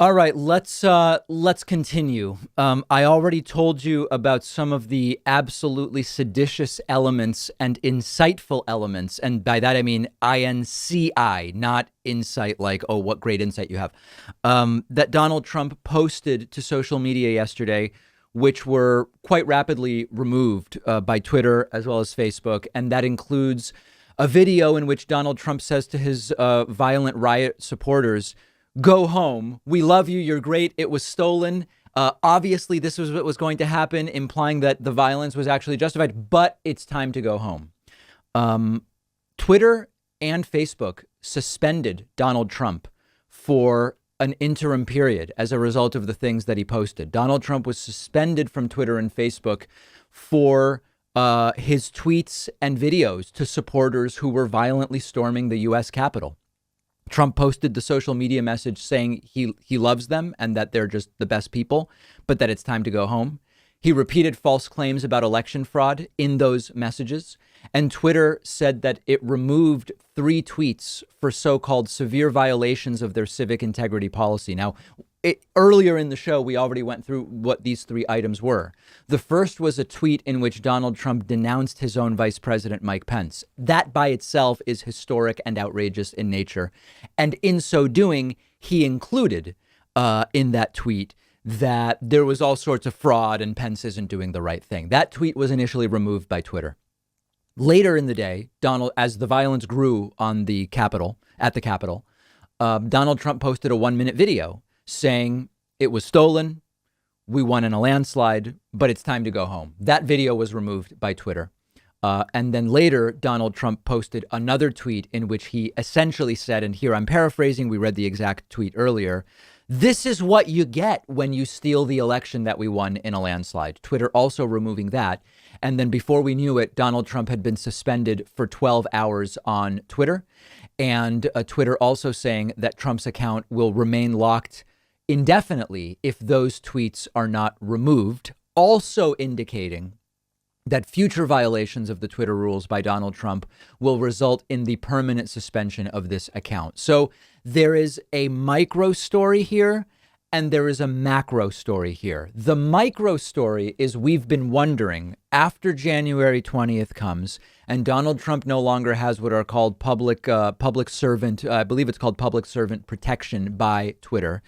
All right, let's continue. I already told you about some of the absolutely seditious elements and insightful elements, and by that I mean INCI, not insight like, oh, what great insight you have, that Donald Trump posted to social media yesterday, which were quite rapidly removed by Twitter as well as Facebook, and that includes a video in which Donald Trump says to his violent riot supporters, "Go home. We love you. You're great. It was stolen." Obviously, this was what was going to happen, implying that the violence was actually justified, but it's time to go home. Twitter and Facebook suspended Donald Trump for an interim period as a result of the things that he posted. Donald Trump was suspended from Twitter and Facebook for his tweets and videos to supporters who were violently storming the U.S. Capitol. Trump posted the social media message saying he loves them and that they're just the best people, but that it's time to go home. He repeated false claims about election fraud in those messages. And Twitter said that it removed 3 tweets for so-called severe violations of their civic integrity policy. Now, earlier in the show, we already went through what these 3 items were. The first was a tweet in which Donald Trump denounced his own vice president, Mike Pence. That by itself is historic and outrageous in nature. And in so doing, he included in that tweet that there was all sorts of fraud and Pence isn't doing the right thing. That tweet was initially removed by Twitter. Later in the day, as the violence grew on the Capitol, Donald Trump posted a 1-minute video saying it was stolen, we won in a landslide, but it's time to go home. That video was removed by Twitter. And then later, Donald Trump posted another tweet in which he essentially said, and here I'm paraphrasing, we read the exact tweet earlier, "This is what you get when you steal the election that we won in a landslide." Twitter also removing that. And then before we knew it, Donald Trump had been suspended for 12 hours on Twitter. And Twitter also saying that Trump's account will remain locked indefinitely if those tweets are not removed, also indicating that future violations of the Twitter rules by Donald Trump will result in the permanent suspension of this account. So there is a micro story here and there is a macro story here. The micro story is we've been wondering after January 20th comes and Donald Trump no longer has what are called public servant, I believe it's called public servant protection by Twitter.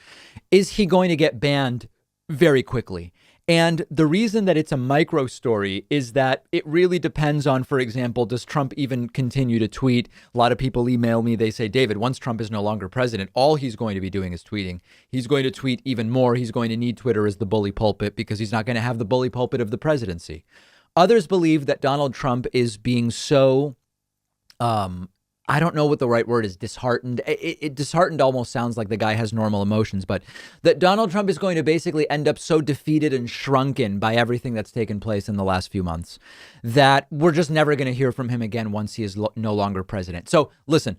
Is he going to get banned very quickly? And the reason that it's a micro story is that it really depends on, for example, does Trump even continue to tweet? A lot of people email me. They say, David, once Trump is no longer president, all he's going to be doing is tweeting. He's going to tweet even more. He's going to need Twitter as the bully pulpit because he's not going to have the bully pulpit of the presidency. Others believe that Donald Trump is being so I don't know what the right word is, disheartened. Disheartened almost sounds like the guy has normal emotions, but that Donald Trump is going to basically end up so defeated and shrunken by everything that's taken place in the last few months that we're just never going to hear from him again once he is no longer president. So listen,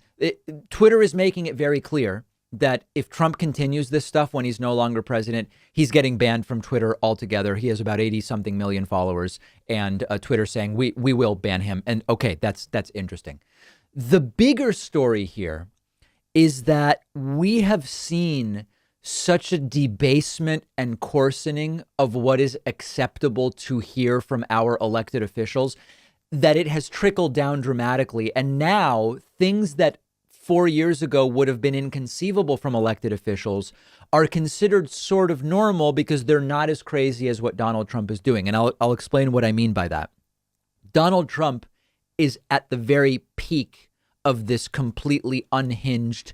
Twitter is making it very clear that if Trump continues this stuff when he's no longer president, he's getting banned from Twitter altogether. He has about 80 something million followers and Twitter saying we will ban him. And OK, that's interesting. The bigger story here is that we have seen such a debasement and coarsening of what is acceptable to hear from our elected officials that it has trickled down dramatically. And now things that 4 years ago would have been inconceivable from elected officials are considered sort of normal because they're not as crazy as what Donald Trump is doing. And I'll explain what I mean by that. Donald Trump is at the very peak of this completely unhinged,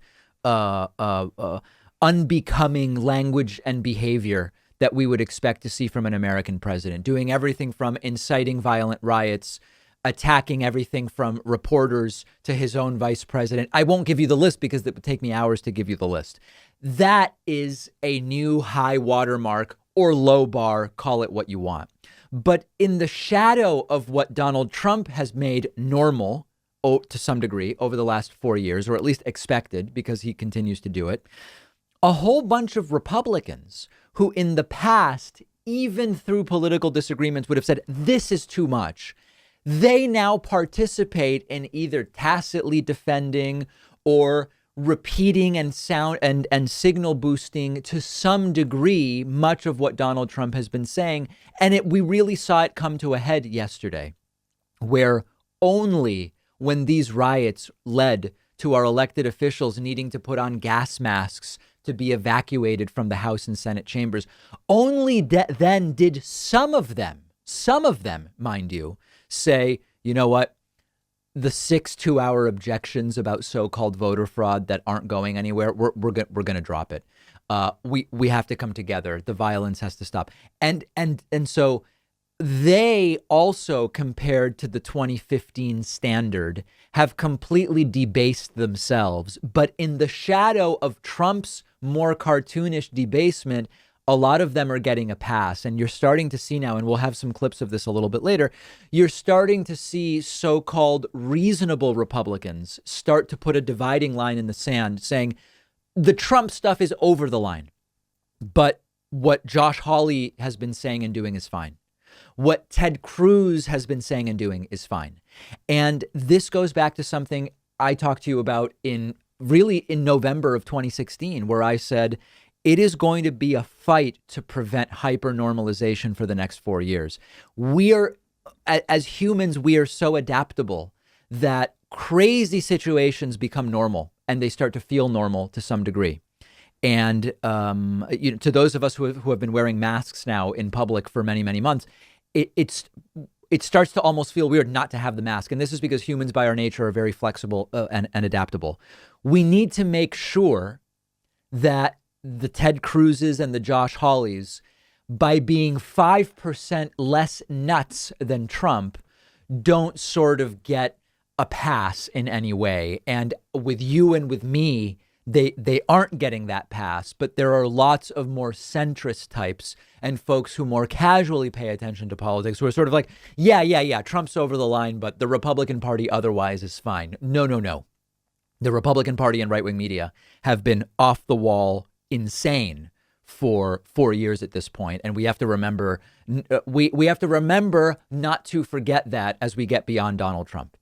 unbecoming language and behavior that we would expect to see from an American president, doing everything from inciting violent riots, attacking everything from reporters to his own vice president. I won't give you the list because it would take me hours to give you the list. That is a new high watermark or low bar, call it what you want. But in the shadow of what Donald Trump has made normal, to some degree, over the last 4 years, or at least expected because he continues to do it, a whole bunch of Republicans who in the past, even through political disagreements, would have said, this is too much. They now participate in either tacitly defending or repeating and sound and signal boosting to some degree much of what Donald Trump has been saying. And we really saw it come to a head yesterday, where only when these riots led to our elected officials needing to put on gas masks to be evacuated from the House and Senate chambers, only then did some of them, mind you, say, you know what? The 6 2-hour objections about so-called voter fraud that aren't going anywhere, we're going to drop it. We have to come together. The violence has to stop. And so they also, compared to the 2015 standard, have completely debased themselves. But in the shadow of Trump's more cartoonish debasement, a lot of them are getting a pass. And you're starting to see now, and we'll have some clips of this a little bit later, you're starting to see so-called reasonable Republicans start to put a dividing line in the sand, saying the Trump stuff is over the line. But what Josh Hawley has been saying and doing is fine. What Ted Cruz has been saying and doing is fine. And this goes back to something I talked to you about in November of 2016, where I said, it is going to be a fight to prevent hypernormalization for the next 4 years. As humans, we are so adaptable that crazy situations become normal and they start to feel normal to some degree. And to those of us who have been wearing masks now in public for many, many months, it starts to almost feel weird not to have the mask. And this is because humans by our nature are very flexible and adaptable. We need to make sure that the Ted Cruzes and the Josh Hawleys, by being 5% less nuts than Trump, don't sort of get a pass in any way. And with you and with me, they aren't getting that pass. But there are lots of more centrist types and folks who more casually pay attention to politics who are sort of like, yeah, Trump's over the line, but the Republican Party otherwise is fine. No. The Republican Party and right-wing media have been off the wall insane for 4 years at this point. And we have to remember, we have to remember not to forget that as we get beyond Donald Trump.